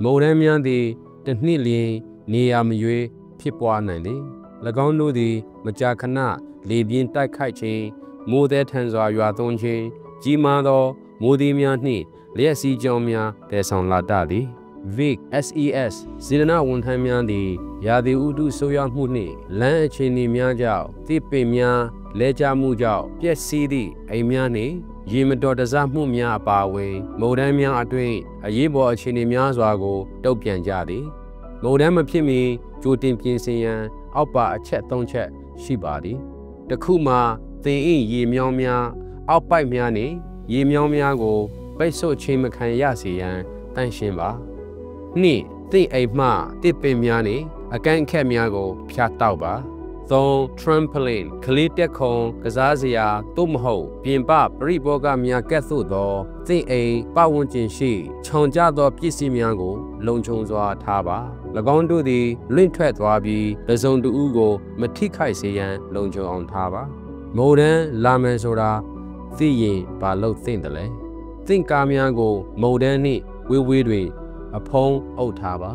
မုန်တိုင်းများသည်တစ်နှစ်လျင်နေရာမရွေးဖြစ်ပွားနိုင်သည်၎င်းတို့သည်မကြာခဏလေပြင်းတိုက်ခိုက်ခြင်းမိုးသည်ထန်စွာရွာသွန်းခြင်းကြီးမားသောမိုးသည်များနှင့်လျှက်စီးကြောင်းများတည်ဆောင်လာတတ်သည် VIC SES စေတနာဝန်ထမ်းများသည်ရာသီဥတုဆိုးရွားမှုနှင့်လမ်းအခြေအနေများကြောင့်သစ်ပင်များလဲကျမှုကြောင့်ပျက်စီးသည့်အိမ်များနှင့်ရေမတော်တဆမှုများအပါအဝင်မုန်တိုင်းများအတွင်းအရေးပေါ်အခြေအနေများစွာကိုတုံ့ပြန်ကြသည်မုန်တိုင်းမဖြစ်မီကြိုတင်ပြင်ဆင်ရန်အောက်ပါအချက်၃ချက်ရှိပါသည်တစ်ခုမှာသင်၏ရေမြောင်းများအောက်ပိုက်များနှင့်ရေမြောင်းများကိုပိတ်ဆို့ခြင်းမခံရစေရန်တန့်ရှင်းပါ2သင်အိမ်မှတစ်ပင်များနှင့်အကန့်အခက်များကိုဖြတ်တောက်ပါ3 trampoline ကလေးတက်ခုံကစားစရာသို့မဟုတ်ပြင်ပပရိဘောဂများကဲ့သို့သောသင်အိမ်ပတ်ဝန်းကျင်ရှိခြုံကျသောပစ္စည်းများကိုလုံခြုံစွာထားပါ၎င်းတို့သည်လွင့်ထွက်သွားပြီးတစ်စုံတစ်ဦးကိုမထိခိုက်စေရန်လုံခြုံအောင်ထားပါမုန်တိုင်းလာမယ်ဆိုတာသိရင်ဘာလို့သင့်တယ်လဲသင်ကားများကိုမုန်တိုင်းနှင့်ဝေးတွင်အဖုံးအုပ်ထားပါ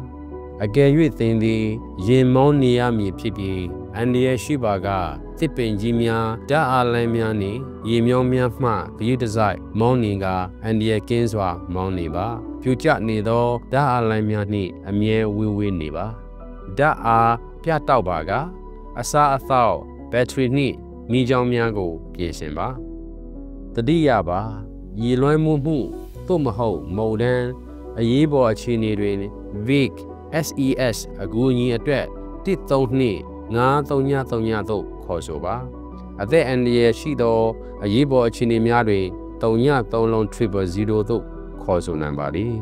အကယ်၍သင်သည်ရင်မောင်းနေရမည်ဖြစ်ပြီးအန္တရာယ်ရှိပါကသစ်ပင်ကြီးများဓာတ်အားလိုင်းများနှင့်ရေမြောင်းများမှဂရုတစိုက်မောင်းနေကအန္တရာယ်ကင်းစွာမောင်းနေပါပြူကျနေသောဓာတ်အားလိုင်းများနှင့်အမြဲဝေးနေပါဓာတ်အားပြတ်တောက်ပါကအစားအသောက်ဘက်ထရီနှင့်မီးကြောင်းများကိုပြင်ဆင်ပါတတိယပါရေလွှမ်းမှုသို့မဟုတ်မုန်တိုင်းအရေးပေါ်အခြေအနေတွင် VIC SES အကူအညီအတွက်132 5333သို့ခေါ်ဆိုပါအသက်အန္တရာယ်ရှိသောအရေးပေါ်အခြေအနေများတွင်33000သို့ခေါ်ဆိုနိုင်ပါသည်